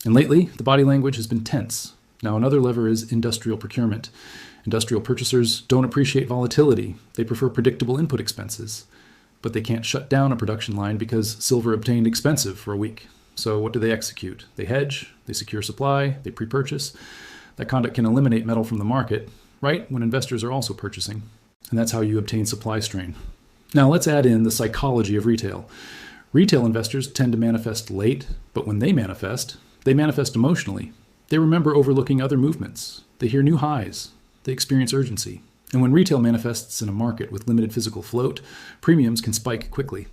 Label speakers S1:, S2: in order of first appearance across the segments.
S1: And lately, the body language has been tense. Now, another lever is industrial procurement. Industrial purchasers don't appreciate volatility. They prefer predictable input expenses. But they can't shut down a production line because silver obtained expensive for a week. So what do they execute? They hedge, they secure supply, they pre-purchase. That conduct can eliminate metal from the market, right when investors are also purchasing. And that's how you obtain supply strain. Now let's add in the psychology of retail. Retail investors tend to manifest late, but when they manifest emotionally. They remember overlooking other movements. They hear new highs. They experience urgency. And when retail manifests in a market with limited physical float, premiums can spike quickly.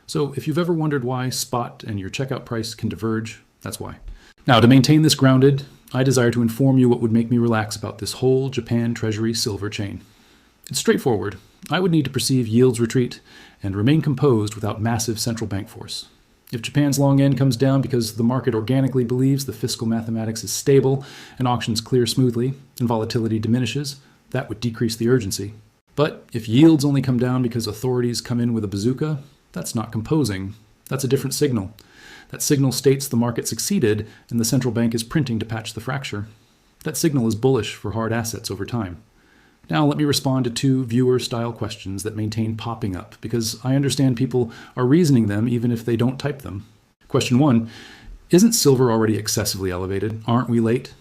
S1: So if you've ever wondered why spot and your checkout price can diverge, that's why. Now, to maintain this grounded, I desire to inform you what would make me relax about this whole Japan Treasury silver chain. It's straightforward. I would need to perceive yields retreat and remain composed without massive central bank force. If Japan's long end comes down because the market organically believes the fiscal mathematics is stable and auctions clear smoothly and volatility diminishes, that would decrease the urgency. But if yields only come down because authorities come in with a bazooka, that's not composing. That's a different signal. That signal states the market succeeded and the central bank is printing to patch the fracture. That signal is bullish for hard assets over time. Now let me respond to 2 viewer-style questions that maintain popping up, because I understand people are reasoning them even if they don't type them. Question 1, isn't silver already excessively elevated? Aren't we late?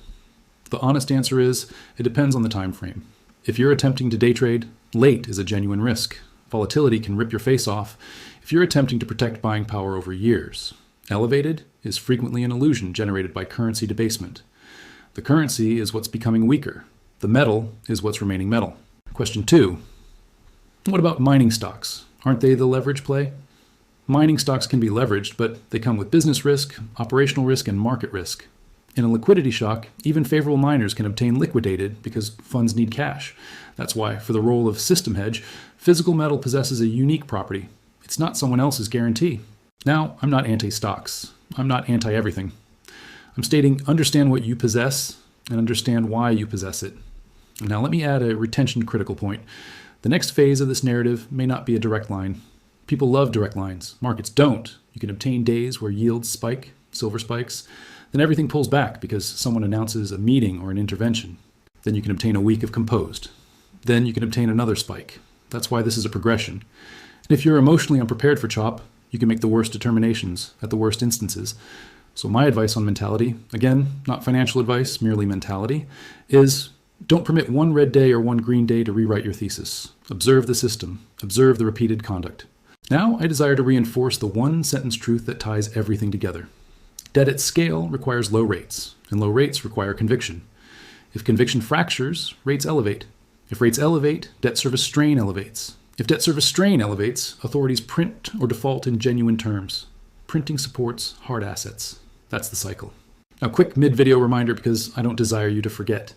S1: The honest answer is, it depends on the time frame. If you're attempting to day trade, late is a genuine risk. Volatility can rip your face off if you're attempting to protect buying power over years. Elevated is frequently an illusion generated by currency debasement. The currency is what's becoming weaker. The metal is what's remaining metal. Question 2. What about mining stocks? Aren't they the leverage play? Mining stocks can be leveraged, but they come with business risk, operational risk, and market risk. In a liquidity shock, even favorable miners can obtain liquidated because funds need cash. That's why, for the role of system hedge, physical metal possesses a unique property. It's not someone else's guarantee. Now, I'm not anti-stocks. I'm not anti-everything. I'm stating understand what you possess and understand why you possess it. Now let me add a retention critical point. The next phase of this narrative may not be a direct line. People love direct lines. Markets don't. You can obtain days where yields spike, silver spikes, then everything pulls back because someone announces a meeting or an intervention. Then you can obtain a week of composed. Then you can obtain another spike. That's why this is a progression. And if you're emotionally unprepared for chop, you can make the worst determinations at the worst instances. So my advice on mentality, again, not financial advice, merely mentality, is don't permit one red day or one green day to rewrite your thesis. Observe the system. Observe the repeated conduct. Now I desire to reinforce the one-sentence truth that ties everything together. Debt at scale requires low rates, and low rates require conviction. If conviction fractures, rates elevate. If rates elevate, debt service strain elevates. If debt service strain elevates, authorities print or default in genuine terms. Printing supports hard assets. That's the cycle. Now, quick mid-video reminder because I don't desire you to forget.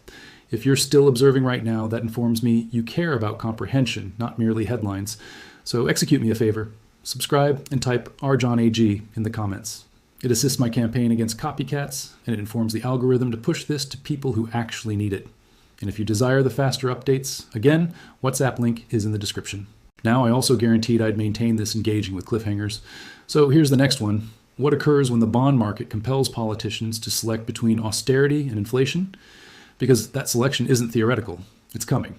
S1: If you're still observing right now, that informs me you care about comprehension, not merely headlines. So execute me a favor. Subscribe and type RJohnAG in the comments. It assists my campaign against copycats, and it informs the algorithm to push this to people who actually need it. And if you desire the faster updates, again, WhatsApp link is in the description. Now, I also guaranteed I'd maintain this engaging with cliffhangers. So here's the next one. What occurs when the bond market compels politicians to select between austerity and inflation? Because that selection isn't theoretical. It's coming.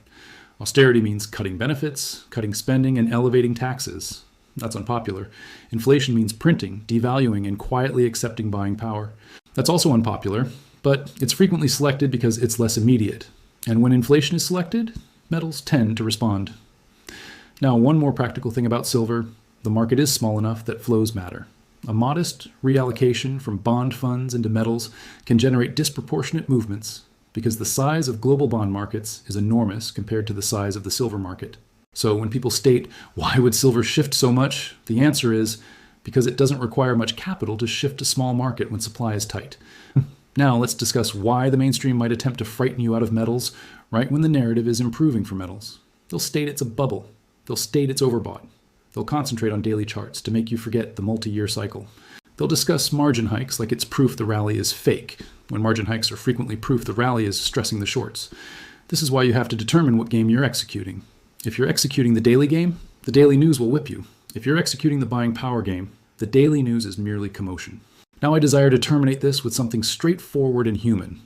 S1: Austerity means cutting benefits, cutting spending, and elevating taxes. That's unpopular. Inflation means printing, devaluing, and quietly accepting buying power. That's also unpopular, but it's frequently selected because it's less immediate. And when inflation is selected, metals tend to respond. Now, one more practical thing about silver. The market is small enough that flows matter. A modest reallocation from bond funds into metals can generate disproportionate movements because the size of global bond markets is enormous compared to the size of the silver market. So when people state, why would silver shift so much? The answer is because it doesn't require much capital to shift a small market when supply is tight. Now let's discuss why the mainstream might attempt to frighten you out of metals right when the narrative is improving for metals. They'll state it's a bubble. They'll state it's overbought. They'll concentrate on daily charts to make you forget the multi-year cycle. They'll discuss margin hikes like it's proof the rally is fake, when margin hikes are frequently proof the rally is stressing the shorts. This is why you have to determine what game you're executing. If you're executing the daily game, the daily news will whip you. If you're executing the buying power game, the daily news is merely commotion. Now I desire to terminate this with something straightforward and human.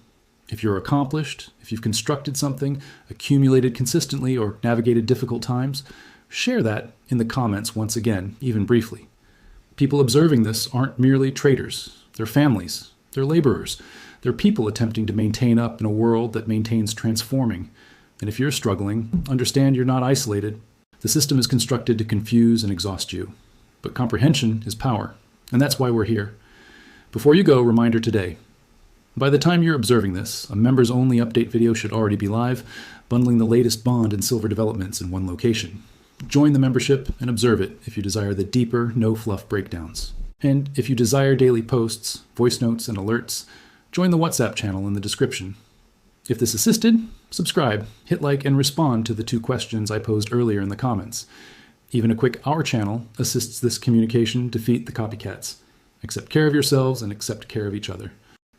S1: If you're accomplished, if you've constructed something, accumulated consistently, or navigated difficult times, share that in the comments once again, even briefly. People observing this aren't merely traders. They're families. They're laborers. They're people attempting to maintain up in a world that maintains transforming. And if you're struggling, understand you're not isolated. The system is constructed to confuse and exhaust you. But comprehension is power. And that's why we're here. Before you go, reminder today. By the time you're observing this, a members-only update video should already be live, bundling the latest bond and silver developments in one location. Join the membership and observe it if you desire the deeper, no-fluff breakdowns. And if you desire daily posts, voice notes, and alerts, join the WhatsApp channel in the description. If this assisted, subscribe, hit like, and respond to the 2 questions I posed earlier in the comments. Even a quick "Our channel" assists this communication defeat the copycats. Accept care of yourselves and accept care of each other.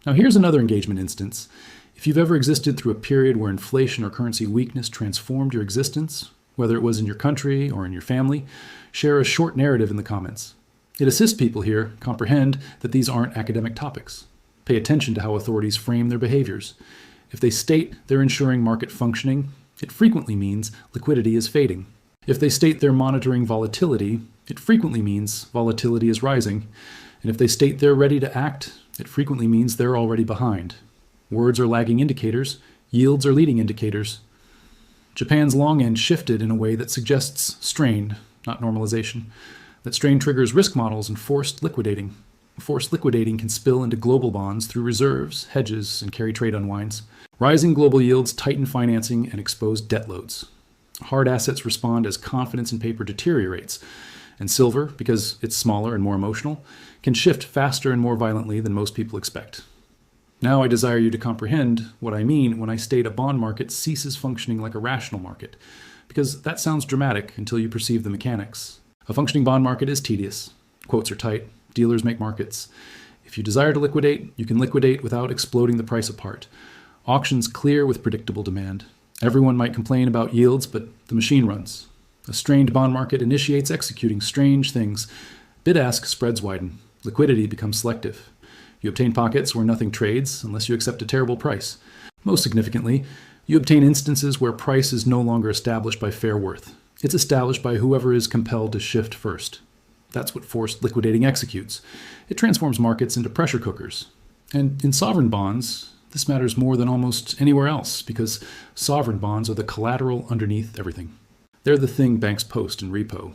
S1: Now here's another engagement instance. If you've ever existed through a period where inflation or currency weakness transformed your existence, whether it was in your country or in your family, share a short narrative in the comments. It assists people here comprehend that these aren't academic topics. Pay attention to how authorities frame their behaviors. If they state they're ensuring market functioning, it frequently means liquidity is fading. If they state they're monitoring volatility, it frequently means volatility is rising. And if they state they're ready to act, it frequently means they're already behind. Words are lagging indicators, yields are leading indicators. Japan's long end shifted in a way that suggests strain, not normalization. That strain triggers risk models and forced liquidating. Forced liquidating can spill into global bonds through reserves, hedges, and carry trade unwinds. Rising global yields tighten financing and expose debt loads. Hard assets respond as confidence in paper deteriorates. And silver, because it's smaller and more emotional, can shift faster and more violently than most people expect. Now I desire you to comprehend what I mean when I state a bond market ceases functioning like a rational market, because that sounds dramatic until you perceive the mechanics. A functioning bond market is tedious. Quotes are tight. Dealers make markets. If you desire to liquidate, you can liquidate without exploding the price apart. Auctions clear with predictable demand. Everyone might complain about yields, but the machine runs. A strained bond market initiates executing strange things. Bid-ask spreads widen. Liquidity becomes selective. You obtain pockets where nothing trades unless you accept a terrible price. Most significantly, you obtain instances where price is no longer established by fair worth. It's established by whoever is compelled to shift first. That's what forced liquidating executes. It transforms markets into pressure cookers. And in sovereign bonds, this matters more than almost anywhere else because sovereign bonds are the collateral underneath everything. They're the thing banks post in repo.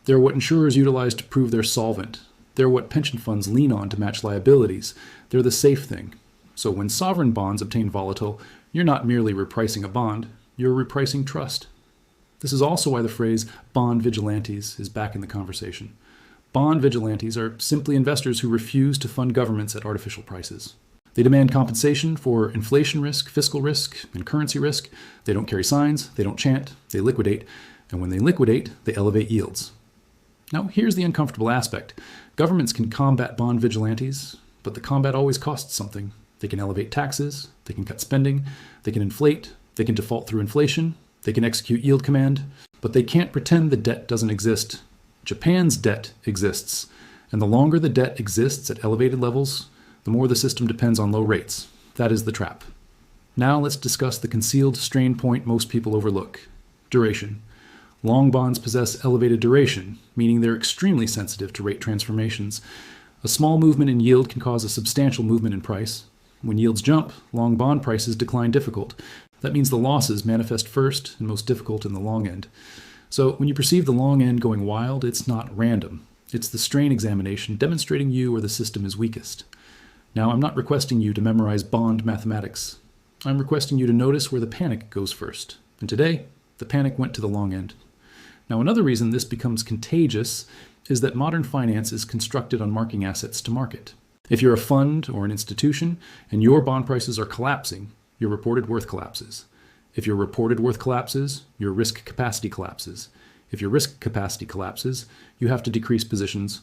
S1: They're what insurers utilize to prove they're solvent. They're what pension funds lean on to match liabilities. They're the safe thing. So when sovereign bonds obtain volatile, you're not merely repricing a bond, you're repricing trust. This is also why the phrase bond vigilantes is back in the conversation. Bond vigilantes are simply investors who refuse to fund governments at artificial prices. They demand compensation for inflation risk, fiscal risk, and currency risk. They don't carry signs, they don't chant, they liquidate. And when they liquidate, they elevate yields. Now, here's the uncomfortable aspect. Governments can combat bond vigilantes, but the combat always costs something. They can elevate taxes, they can cut spending, they can inflate, they can default through inflation, they can execute yield command, but they can't pretend the debt doesn't exist. Japan's debt exists, and the longer the debt exists at elevated levels, the more the system depends on low rates. That is the trap. Now let's discuss the concealed strain point most people overlook. Duration. Long bonds possess elevated duration, meaning they're extremely sensitive to rate transformations. A small movement in yield can cause a substantial movement in price. When yields jump, long bond prices decline difficult. That means the losses manifest first and most difficult in the long end. So when you perceive the long end going wild, it's not random. It's the strain examination demonstrating you where the system is weakest. Now, I'm not requesting you to memorize bond mathematics. I'm requesting you to notice where the panic goes first. And today, the panic went to the long end. Now, another reason this becomes contagious is that modern finance is constructed on marking assets to market. If you're a fund or an institution and your bond prices are collapsing, your reported worth collapses. If your reported worth collapses, your risk capacity collapses. If your risk capacity collapses, you have to decrease positions.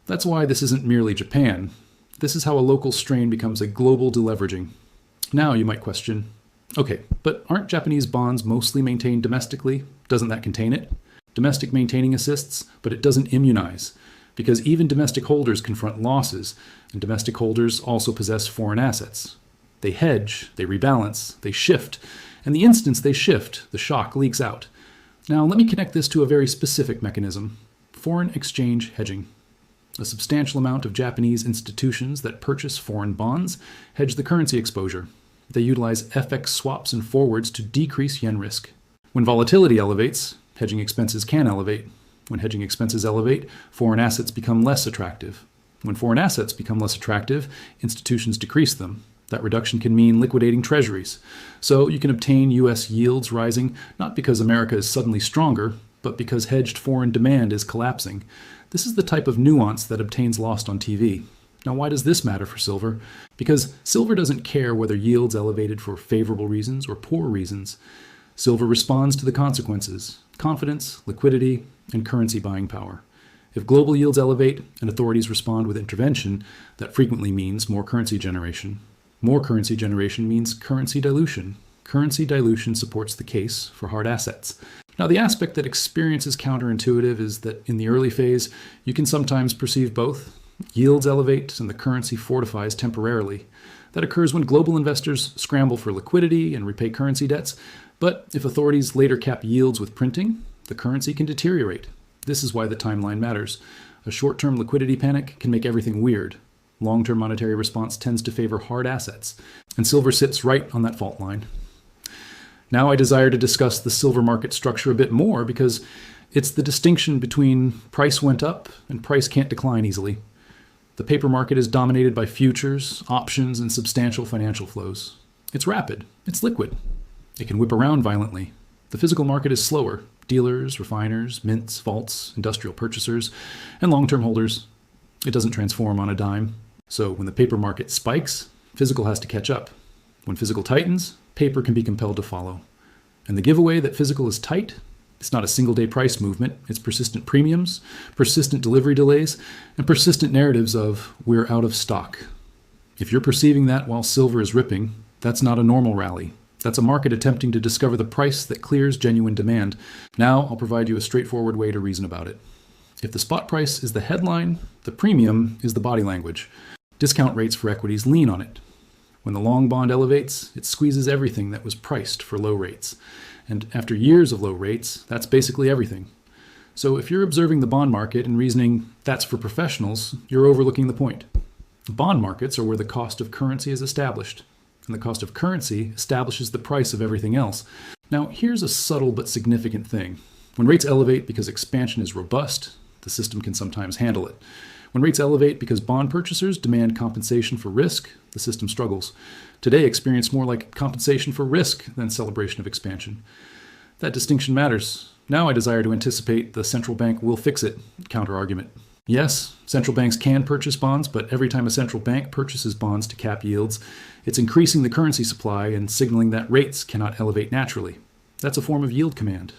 S1: That's why this isn't merely Japan. This is how a local strain becomes a global deleveraging. Now you might question, okay, but aren't Japanese bonds mostly maintained domestically? Doesn't that contain it? Domestic maintaining assists, but it doesn't immunize. because even domestic holders confront losses, and domestic holders also possess foreign assets. They hedge, they rebalance, they shift, and the instant they shift, the shock leaks out. Now, let me connect this to a very specific mechanism: foreign exchange hedging. A substantial amount of Japanese institutions that purchase foreign bonds hedge the currency exposure. They utilize FX swaps and forwards to decrease yen risk. When volatility elevates, hedging expenses can elevate. When hedging expenses elevate, foreign assets become less attractive. When foreign assets become less attractive, institutions decrease them. That reduction can mean liquidating treasuries. So you can obtain U.S. yields rising not because America is suddenly stronger, but because hedged foreign demand is collapsing. This is the type of nuance that obtains lost on TV. Now, why does this matter for silver? Because silver doesn't care whether yields elevated for favorable reasons or poor reasons. Silver responds to the consequences: confidence, liquidity, and currency buying power. If global yields elevate and authorities respond with intervention, that frequently means more currency generation. More currency generation means currency dilution. Currency dilution supports the case for hard assets. Now, the aspect that experience is counterintuitive is that in the early phase, you can sometimes perceive both. Yields elevate and the currency fortifies temporarily. That occurs when global investors scramble for liquidity and repay currency debts. But if authorities later cap yields with printing, the currency can deteriorate. This is why the timeline matters. A short-term liquidity panic can make everything weird. Long-term monetary response tends to favor hard assets, and silver sits right on that fault line. Now I desire to discuss the silver market structure a bit more because it's the distinction between price went up and price can't decline easily. The paper market is dominated by futures, options, and substantial financial flows. It's rapid. It's liquid. It can whip around violently. The physical market is slower. Dealers, refiners, mints, vaults, industrial purchasers, and long-term holders. It doesn't transform on a dime. So when the paper market spikes, physical has to catch up. When physical tightens, paper can be compelled to follow. And the giveaway that physical is tight, it's not a single-day price movement. It's persistent premiums, persistent delivery delays, and persistent narratives of "we're out of stock." If you're perceiving that while silver is ripping, that's not a normal rally. That's a market attempting to discover the price that clears genuine demand. Now I'll provide you a straightforward way to reason about it. If the spot price is the headline, the premium is the body language. Discount rates for equities lean on it. When the long bond elevates, it squeezes everything that was priced for low rates. And after years of low rates, that's basically everything. So if you're observing the bond market and reasoning that's for professionals, you're overlooking the point. Bond markets are where the cost of currency is established, and the cost of currency establishes the price of everything else. Now, here's a subtle but significant thing. When rates elevate because expansion is robust, the system can sometimes handle it. When rates elevate because bond purchasers demand compensation for risk, the system struggles. Today, experience more like compensation for risk than celebration of expansion. That distinction matters. Now I desire to anticipate the central bank will fix it counter-argument. Yes, central banks can purchase bonds, but every time a central bank purchases bonds to cap yields, it's increasing the currency supply and signaling that rates cannot elevate naturally. That's a form of yield command.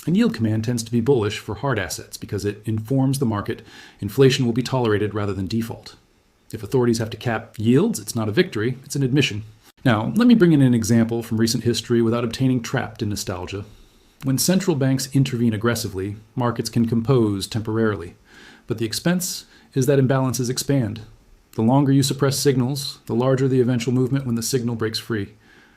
S1: And yield command tends to be bullish for hard assets because it informs the market inflation will be tolerated rather than default. If authorities have to cap yields, it's not a victory, it's an admission. Now, let me bring in an example from recent history without obtaining trapped in nostalgia. When central banks intervene aggressively, markets can compose temporarily. But the expense is that imbalances expand. The longer you suppress signals, the larger the eventual movement when the signal breaks free.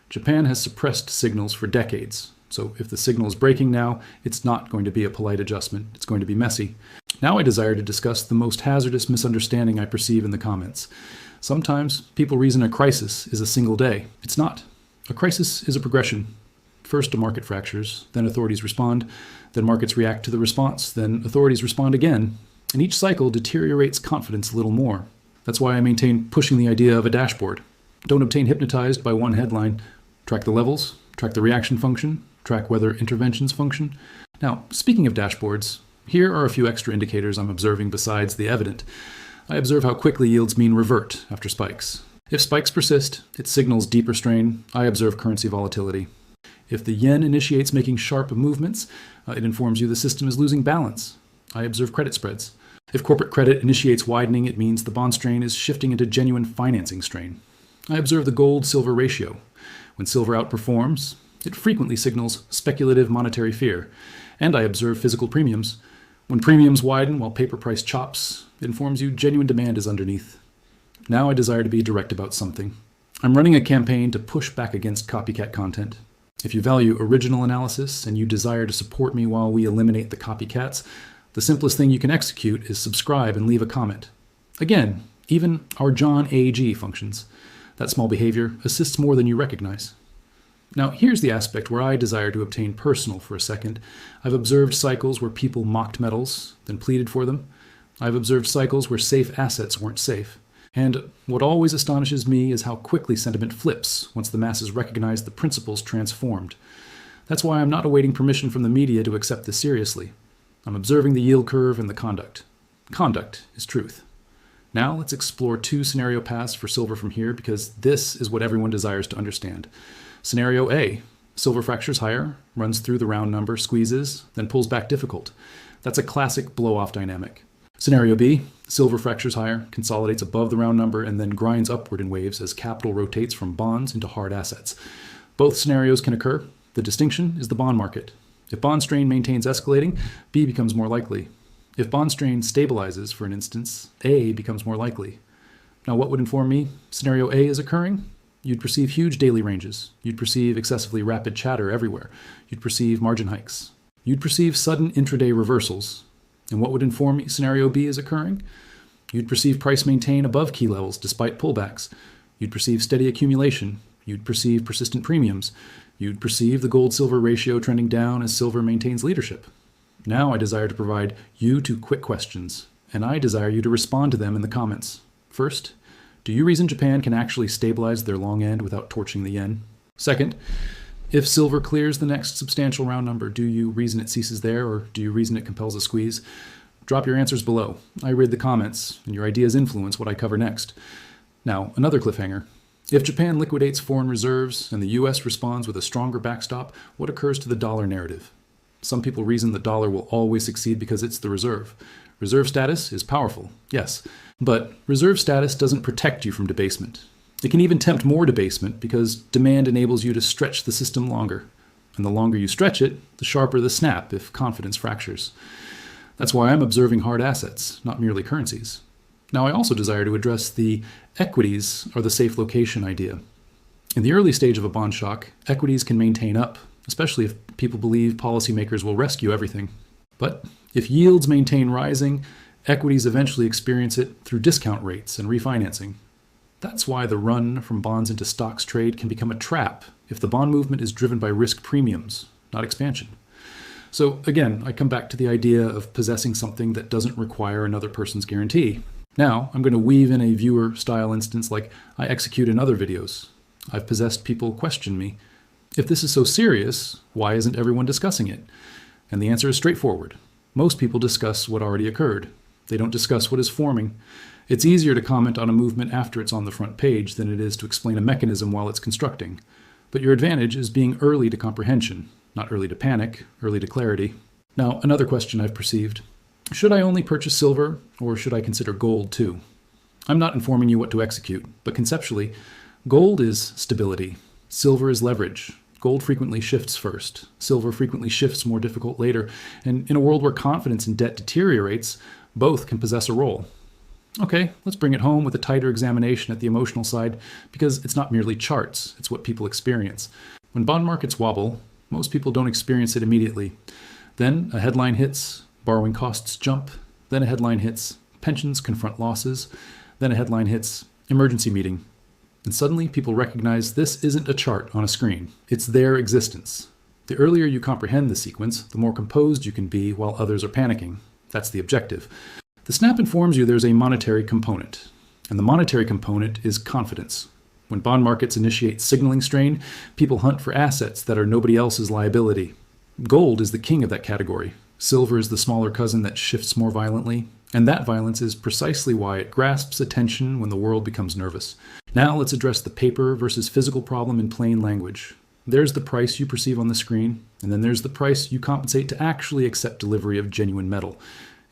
S1: Japan has suppressed signals for decades. So if the signal is breaking now, it's not going to be a polite adjustment. It's going to be messy. Now I desire to discuss the most hazardous misunderstanding I perceive in the comments. Sometimes people reason a crisis is a single day. It's not. A crisis is a progression. First a market fractures, then authorities respond, then markets react to the response, then authorities respond again, and each cycle deteriorates confidence a little more. That's why I maintain pushing the idea of a dashboard. Don't obtain hypnotized by one headline. Track the levels, track the reaction function, track whether interventions function. Now, speaking of dashboards, here are a few extra indicators I'm observing besides the evident. I observe how quickly yields mean revert after spikes. If spikes persist, it signals deeper strain. I observe currency volatility. If the yen initiates making sharp movements, it informs you the system is losing balance. I observe credit spreads. If corporate credit initiates widening, it means the bond strain is shifting into genuine financing strain. I observe the gold-silver ratio. When silver outperforms, it frequently signals speculative monetary fear. And I observe physical premiums. When premiums widen while paper price chops, it informs you genuine demand is underneath. Now I desire to be direct about something. I'm running a campaign to push back against copycat content. If you value original analysis and you desire to support me while we eliminate the copycats, the simplest thing you can execute is subscribe and leave a comment. Again, even our John AG functions. That small behavior assists more than you recognize. Now, here's the aspect where I desire to obtain personal for a second. I've observed cycles where people mocked metals, then pleaded for them. I've observed cycles where safe assets weren't safe. And what always astonishes me is how quickly sentiment flips once the masses recognize the principles transformed. That's why I'm not awaiting permission from the media to accept this seriously. I'm observing the yield curve and the conduct. Conduct is truth. Now let's explore 2 scenario paths for silver from here, because this is what everyone desires to understand. Scenario A, silver fractures higher, runs through the round number, squeezes, then pulls back difficult. That's a classic blow-off dynamic. Scenario B, silver fractures higher, consolidates above the round number, and then grinds upward in waves as capital rotates from bonds into hard assets. Both scenarios can occur. The distinction is the bond market. If bond strain maintains escalating, B becomes more likely. If bond strain stabilizes, for an instance, A becomes more likely. Now, what would inform me scenario A is occurring? You'd perceive huge daily ranges. You'd perceive excessively rapid chatter everywhere. You'd perceive margin hikes. You'd perceive sudden intraday reversals. And what would inform me scenario B is occurring? You'd perceive price maintain above key levels despite pullbacks. You'd perceive steady accumulation. You'd perceive persistent premiums. You'd perceive the gold-silver ratio trending down as silver maintains leadership. Now I desire to provide you 2 quick questions, and I desire you to respond to them in the comments. First, do you reason Japan can actually stabilize their long end without torching the yen? Second, if silver clears the next substantial round number, do you reason it ceases there, or do you reason it compels a squeeze? Drop your answers below. I read the comments, and your ideas influence what I cover next. Now, another cliffhanger. If Japan liquidates foreign reserves and the US responds with a stronger backstop, what occurs to the dollar narrative? Some people reason the dollar will always succeed because it's the reserve. Reserve status is powerful, yes, but reserve status doesn't protect you from debasement. It can even tempt more debasement because demand enables you to stretch the system longer. And the longer you stretch it, the sharper the snap if confidence fractures. That's why I'm observing hard assets, not merely currencies. Now, I also desire to address the equities are the safe location idea. In the early stage of a bond shock, equities can maintain up, especially if people believe policymakers will rescue everything. But if yields maintain rising, equities eventually experience it through discount rates and refinancing. That's why the run from bonds into stocks trade can become a trap if the bond movement is driven by risk premiums, not expansion. So again, I come back to the idea of possessing something that doesn't require another person's guarantee. Now, I'm going to weave in a viewer-style instance like I execute in other videos. I've possessed people question me. If this is so serious, why isn't everyone discussing it? And the answer is straightforward. Most people discuss what already occurred. They don't discuss what is forming. It's easier to comment on a movement after it's on the front page than it is to explain a mechanism while it's constructing. But your advantage is being early to comprehension, not early to panic, early to clarity. Now, another question I've perceived. Should I only purchase silver, or should I consider gold too? I'm not informing you what to execute, but conceptually, gold is stability. Silver is leverage. Gold frequently shifts first. Silver frequently shifts more difficult later. And in a world where confidence in debt deteriorates, both can possess a role. Okay, let's bring it home with a tighter examination at the emotional side, because it's not merely charts, it's what people experience. When bond markets wobble, most people don't experience it immediately. Then a headline hits, borrowing costs jump, then a headline hits, pensions confront losses, then a headline hits, emergency meeting. And suddenly people recognize this isn't a chart on a screen, it's their existence. The earlier you comprehend the sequence, the more composed you can be while others are panicking. That's the objective. The snap informs you there's a monetary component, and the monetary component is confidence. When bond markets initiate signaling strain, people hunt for assets that are nobody else's liability. Gold is the king of that category. Silver is the smaller cousin that shifts more violently, and that violence is precisely why it grasps attention when the world becomes nervous. Now let's address the paper versus physical problem in plain language. There's the price you perceive on the screen, and then there's the price you compensate to actually accept delivery of genuine metal.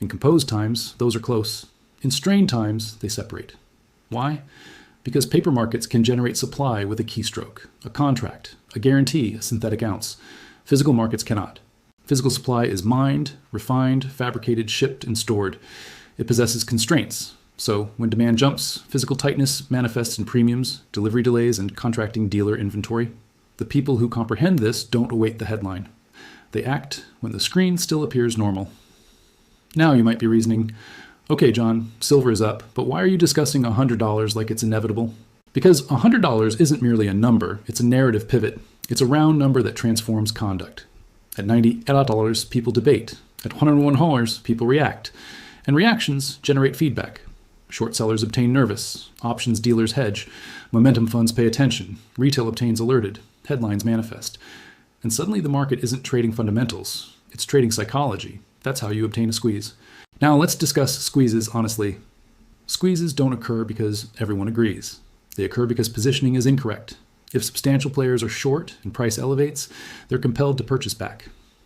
S1: In composed times, those are close. In strained times, they separate. Why? Because paper markets can generate supply with a keystroke, a contract, a guarantee, a synthetic ounce. Physical markets cannot. Physical supply is mined, refined, fabricated, shipped, and stored. It possesses constraints. So when demand jumps, physical tightness manifests in premiums, delivery delays, and contracting dealer inventory. The people who comprehend this don't await the headline. They act when the screen still appears normal. Now you might be reasoning, okay, John, silver is up, but why are you discussing $100 like it's inevitable? Because $100 isn't merely a number, it's a narrative pivot. It's a round number that transforms conduct. At $90, people debate. At $101, people react. And reactions generate feedback. Short sellers obtain nervous. Options dealers hedge. Momentum funds pay attention. Retail obtains alerted. Headlines manifest. And suddenly the market isn't trading fundamentals. It's trading psychology. That's how you obtain a squeeze. Now let's discuss squeezes honestly. Squeezes don't occur because everyone agrees. They occur because positioning is incorrect. If substantial players are short and price elevates, they're compelled to purchase back.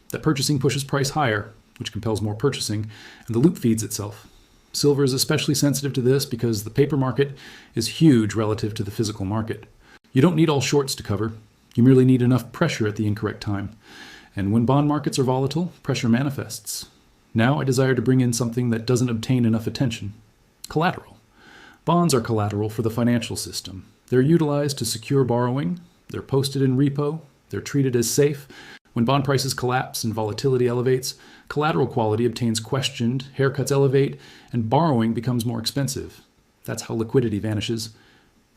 S1: That purchasing pushes price higher, which compels more purchasing, and the loop feeds itself. Silver is especially sensitive to this because the paper market is huge relative to the physical market. You don't need all shorts to cover. You merely need enough pressure at the incorrect time. And when bond markets are volatile, pressure manifests. Now I desire to bring in something that doesn't obtain enough attention. Collateral. Bonds are collateral for the financial system. They're utilized to secure borrowing. They're posted in repo. They're treated as safe. When bond prices collapse and volatility elevates, collateral quality obtains questioned, haircuts elevate, and borrowing becomes more expensive. That's how liquidity vanishes.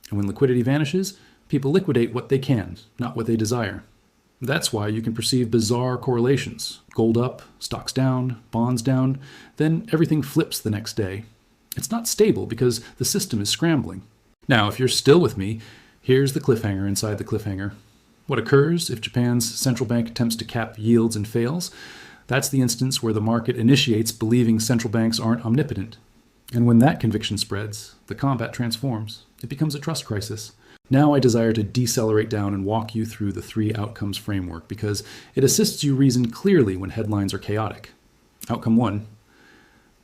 S1: And when liquidity vanishes, people liquidate what they can, not what they desire. That's why you can perceive bizarre correlations. Gold up, stocks down, bonds down, then everything flips the next day. It's not stable because the system is scrambling. Now, if you're still with me, here's the cliffhanger inside the cliffhanger. What occurs if Japan's central bank attempts to cap yields and fails? That's the instance where the market initiates believing central banks aren't omnipotent. And when that conviction spreads, the combat transforms. It becomes a trust crisis. Now I desire to decelerate down and walk you through the 3 outcomes framework because it assists you reason clearly when headlines are chaotic. Outcome 1.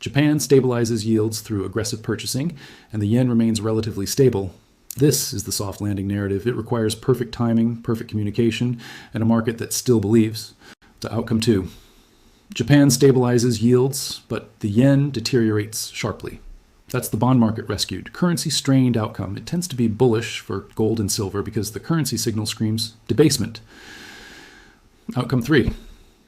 S1: Japan stabilizes yields through aggressive purchasing, and the yen remains relatively stable. This is the soft landing narrative. It requires perfect timing, perfect communication, and a market that still believes. To outcome 2. Japan stabilizes yields, but the yen deteriorates sharply. That's the bond market rescued. Currency strained outcome. It tends to be bullish for gold and silver because the currency signal screams debasement. Outcome 3.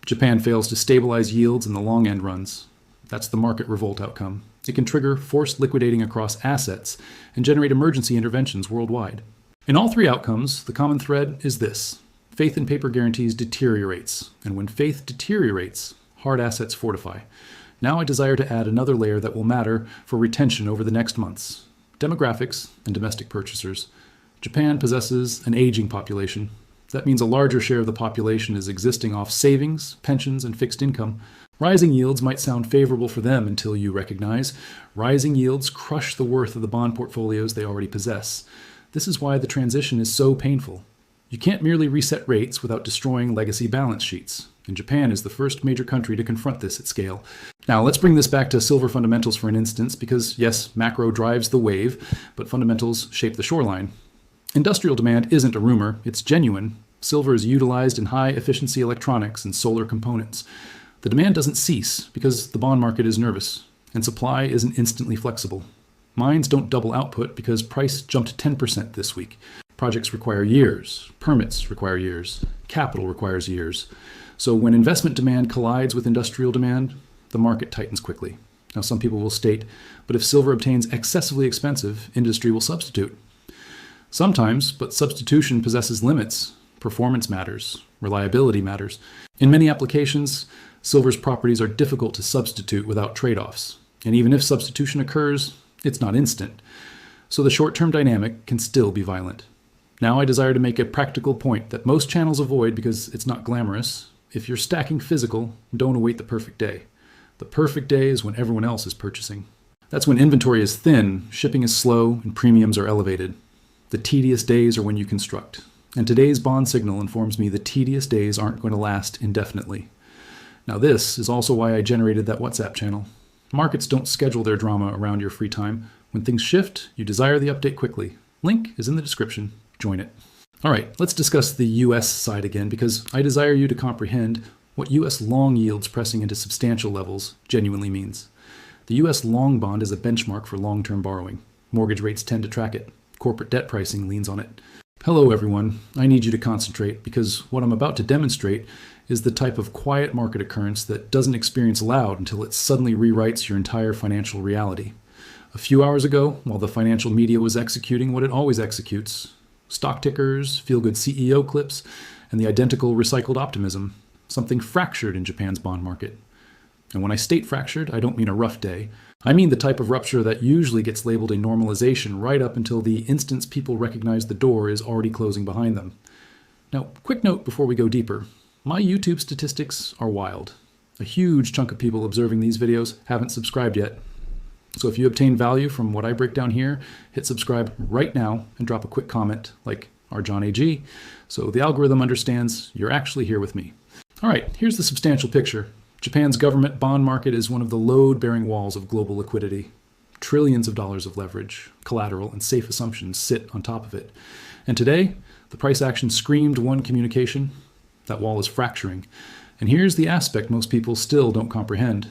S1: Japan fails to stabilize yields and the long end runs. That's the market revolt outcome. It can trigger forced liquidating across assets and generate emergency interventions worldwide. In all 3 outcomes, the common thread is this. Faith in paper guarantees deteriorates, and when faith deteriorates, hard assets fortify. Now I desire to add another layer that will matter for retention over the next months. Demographics and domestic purchasers. Japan possesses an aging population. That means a larger share of the population is existing off savings, pensions, and fixed income. Rising yields might sound favorable for them until you recognize rising yields crush the worth of the bond portfolios they already possess. This is why the transition is so painful. You can't merely reset rates without destroying legacy balance sheets. And Japan is the first major country to confront this at scale. Now, let's bring this back to silver fundamentals for an instance, because yes, macro drives the wave, but fundamentals shape the shoreline. Industrial demand isn't a rumor, it's genuine. Silver is utilized in high-efficiency electronics and solar components. The demand doesn't cease because the bond market is nervous, and supply isn't instantly flexible. Mines don't double output because price jumped 10% this week. Projects require years, permits require years, capital requires years. So when investment demand collides with industrial demand, the market tightens quickly. Now some people will state, but if silver obtains excessively expensive, industry will substitute. Sometimes, but substitution possesses limits. Performance matters, reliability matters. In many applications, silver's properties are difficult to substitute without trade-offs. And even if substitution occurs, it's not instant. So the short-term dynamic can still be violent. Now I desire to make a practical point that most channels avoid because it's not glamorous. If you're stacking physical, don't await the perfect day. The perfect day is when everyone else is purchasing. That's when inventory is thin, shipping is slow, and premiums are elevated. The tedious days are when you construct. And today's bond signal informs me the tedious days aren't going to last indefinitely. Now this is also why I generated that WhatsApp channel. Markets don't schedule their drama around your free time. When things shift, you desire the update quickly. Link is in the description. Join it. All right, let's discuss the US side again because I desire you to comprehend what U.S. long yields pressing into substantial levels genuinely means. The U.S. long bond is a benchmark for long-term borrowing. Mortgage rates tend to track it. Corporate debt pricing leans on it. Hello, everyone. I need you to concentrate because what I'm about to demonstrate is the type of quiet market occurrence that doesn't experience loud until it suddenly rewrites your entire financial reality. A few hours ago, while the financial media was executing what it always executes, stock tickers, feel-good CEO clips, and the identical recycled optimism, something fractured in Japan's bond market. And when I state fractured, I don't mean a rough day. I mean the type of rupture that usually gets labeled a normalization right up until the instance people recognize the door is already closing behind them. Now, quick note before we go deeper. My YouTube statistics are wild. A huge chunk of people observing these videos haven't subscribed yet. So if you obtain value from what I break down here, hit subscribe right now and drop a quick comment like our John AG, so the algorithm understands you're actually here with me. All right, here's the substantial picture. Japan's government bond market is one of the load-bearing walls of global liquidity. Trillions of dollars of leverage, collateral, and safe assumptions sit on top of it. And today, the price action screamed one communication. That wall is fracturing. And here's the aspect most people still don't comprehend.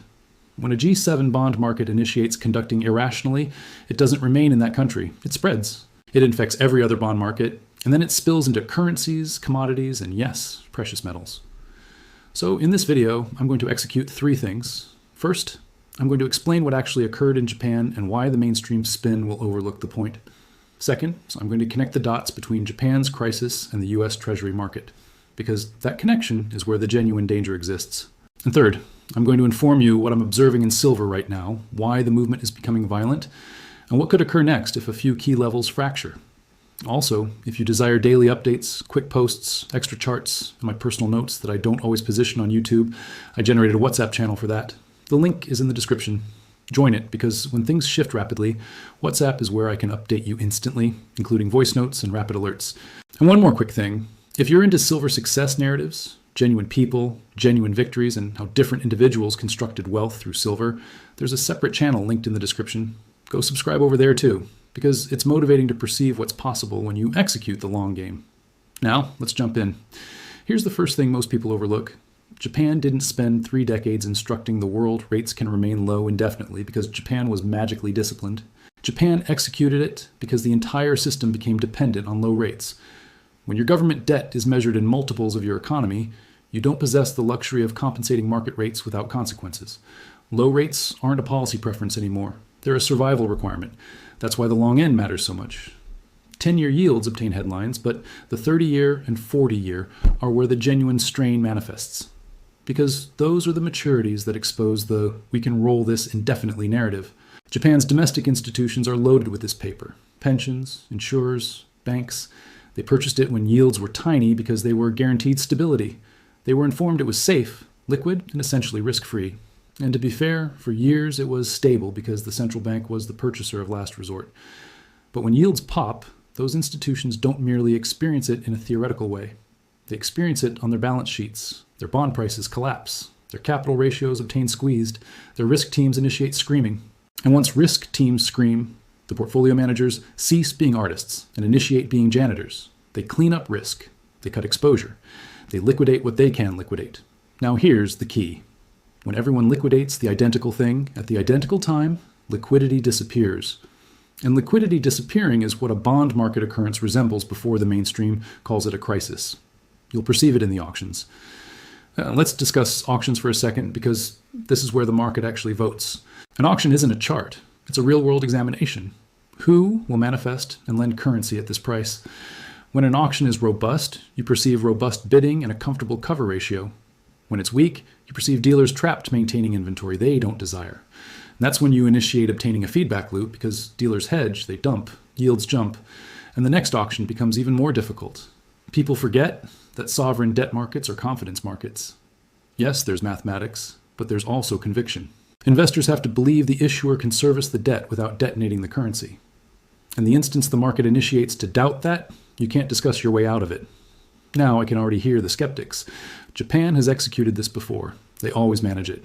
S1: When a G7 bond market initiates conducting irrationally, it doesn't remain in that country. It spreads. It infects every other bond market, and then it spills into currencies, commodities, and yes, precious metals. So in this video, I'm going to execute three things. First, I'm going to explain what actually occurred in Japan and why the mainstream spin will overlook the point. Second, I'm going to connect the dots between Japan's crisis and the US Treasury market, because that connection is where the genuine danger exists. And third, I'm going to inform you what I'm observing in silver right now, why the movement is becoming violent, and what could occur next if a few key levels fracture. Also, if you desire daily updates, quick posts, extra charts, and my personal notes that I don't always position on YouTube, I generated a WhatsApp channel for that. The link is in the description. Join it, because when things shift rapidly, WhatsApp is where I can update you instantly, including voice notes and rapid alerts. And one more quick thing. If you're into silver success narratives, genuine people, genuine victories, and how different individuals constructed wealth through silver, there's a separate channel linked in the description. Go subscribe over there too, because it's motivating to perceive what's possible when you execute the long game. Now, let's jump in. Here's the first thing most people overlook. Japan didn't spend 3 decades instructing the world rates can remain low indefinitely because Japan was magically disciplined. Japan executed it because the entire system became dependent on low rates. When your government debt is measured in multiples of your economy, you don't possess the luxury of compensating market rates without consequences. Low rates aren't a policy preference anymore. They're a survival requirement. That's why the long end matters so much. 10-year yields obtain headlines, but the 30-year and 40-year are where the genuine strain manifests. Because those are the maturities that expose the "we can roll this indefinitely" narrative. Japan's domestic institutions are loaded with this paper. Pensions, insurers, banks. They purchased it when yields were tiny because they were guaranteed stability. They were informed it was safe, liquid, and essentially risk-free. And to be fair, for years it was stable because the central bank was the purchaser of last resort. But when yields pop, those institutions don't merely experience it in a theoretical way. They experience it on their balance sheets. Their bond prices collapse. Their capital ratios obtain squeezed. Their risk teams initiate screaming. And once risk teams scream, the portfolio managers cease being artists and initiate being janitors. They clean up risk. They cut exposure. They liquidate what they can liquidate. Now here's the key. When everyone liquidates the identical thing at the identical time, liquidity disappears. And liquidity disappearing is what a bond market occurrence resembles before the mainstream calls it a crisis. You'll perceive it in the auctions. Let's discuss auctions for a second, because this is where the market actually votes. An auction isn't a chart. It's a real-world examination. Who will manifest and lend currency at this price? When an auction is robust, you perceive robust bidding and a comfortable cover ratio. When it's weak, you perceive dealers trapped maintaining inventory they don't desire. And that's when you initiate obtaining a feedback loop, because dealers hedge, they dump, yields jump, and the next auction becomes even more difficult. People forget that sovereign debt markets are confidence markets. Yes, there's mathematics, but there's also conviction. Investors have to believe the issuer can service the debt without detonating the currency. In the instance the market initiates to doubt that, you can't discuss your way out of it. Now I can already hear the skeptics. Japan has executed this before. They always manage it.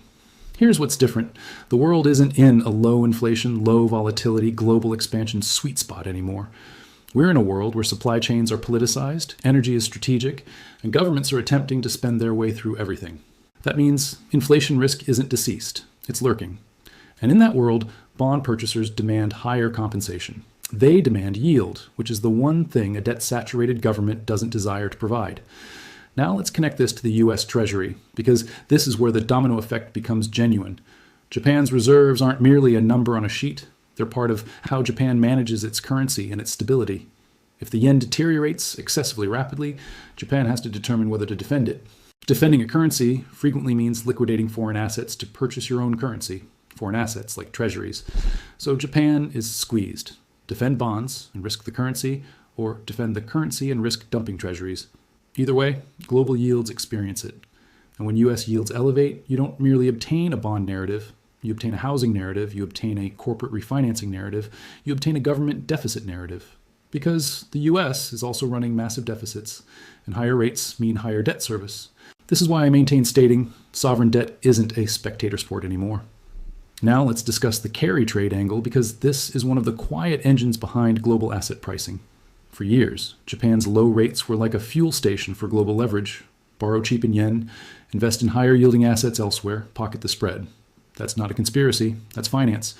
S1: Here's what's different. The world isn't in a low inflation, low volatility, global expansion sweet spot anymore. We're in a world where supply chains are politicized, energy is strategic, and governments are attempting to spend their way through everything. That means inflation risk isn't deceased, it's lurking. And in that world, bond purchasers demand higher compensation. They demand yield, which is the one thing a debt-saturated government doesn't desire to provide. Now let's connect this to the US Treasury, because this is where the domino effect becomes genuine. Japan's reserves aren't merely a number on a sheet. They're part of how Japan manages its currency and its stability. If the yen deteriorates excessively rapidly, Japan has to determine whether to defend it. Defending a currency frequently means liquidating foreign assets to purchase your own currency, foreign assets like treasuries. So Japan is squeezed. Defend bonds and risk the currency, or defend the currency and risk dumping treasuries. Either way, global yields experience it. And when US yields elevate, you don't merely obtain a bond narrative. You obtain a housing narrative, you obtain a corporate refinancing narrative, you obtain a government deficit narrative. Because the US is also running massive deficits, and higher rates mean higher debt service. This is why I maintain stating sovereign debt isn't a spectator sport anymore. Now let's discuss the carry trade angle, because this is one of the quiet engines behind global asset pricing. For years, Japan's low rates were like a fuel station for global leverage. Borrow cheap in yen, invest in higher yielding assets elsewhere, pocket the spread. That's not a conspiracy, that's finance.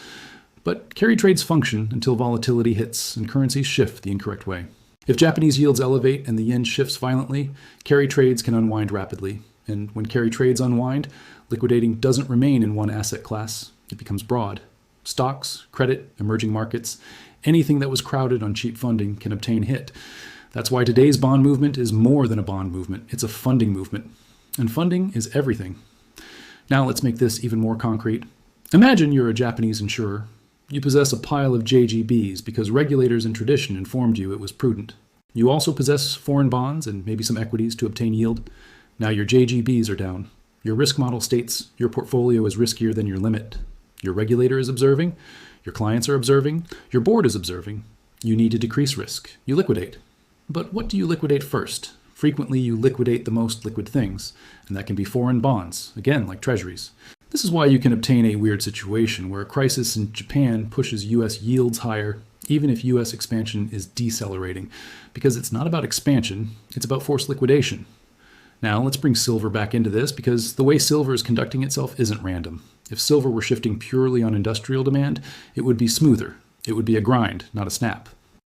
S1: But carry trades function until volatility hits and currencies shift the incorrect way. If Japanese yields elevate and the yen shifts violently, carry trades can unwind rapidly. And when carry trades unwind, liquidating doesn't remain in one asset class, it becomes broad. Stocks, credit, emerging markets, anything that was crowded on cheap funding can obtain hit. That's why today's bond movement is more than a bond movement, it's a funding movement. And funding is everything. Now let's make this even more concrete. Imagine you're a Japanese insurer. You possess a pile of JGBs because regulators and tradition informed you it was prudent. You also possess foreign bonds and maybe some equities to obtain yield. Now your JGBs are down. Your risk model states your portfolio is riskier than your limit. Your regulator is observing. Your clients are observing. Your board is observing. You need to decrease risk. You liquidate. But what do you liquidate first? Frequently, you liquidate the most liquid things, and that can be foreign bonds, again, like treasuries. This is why you can obtain a weird situation where a crisis in Japan pushes US yields higher, even if US expansion is decelerating, because it's not about expansion, it's about forced liquidation. Now, let's bring silver back into this, because the way silver is conducting itself isn't random. If silver were shifting purely on industrial demand, it would be smoother. It would be a grind, not a snap.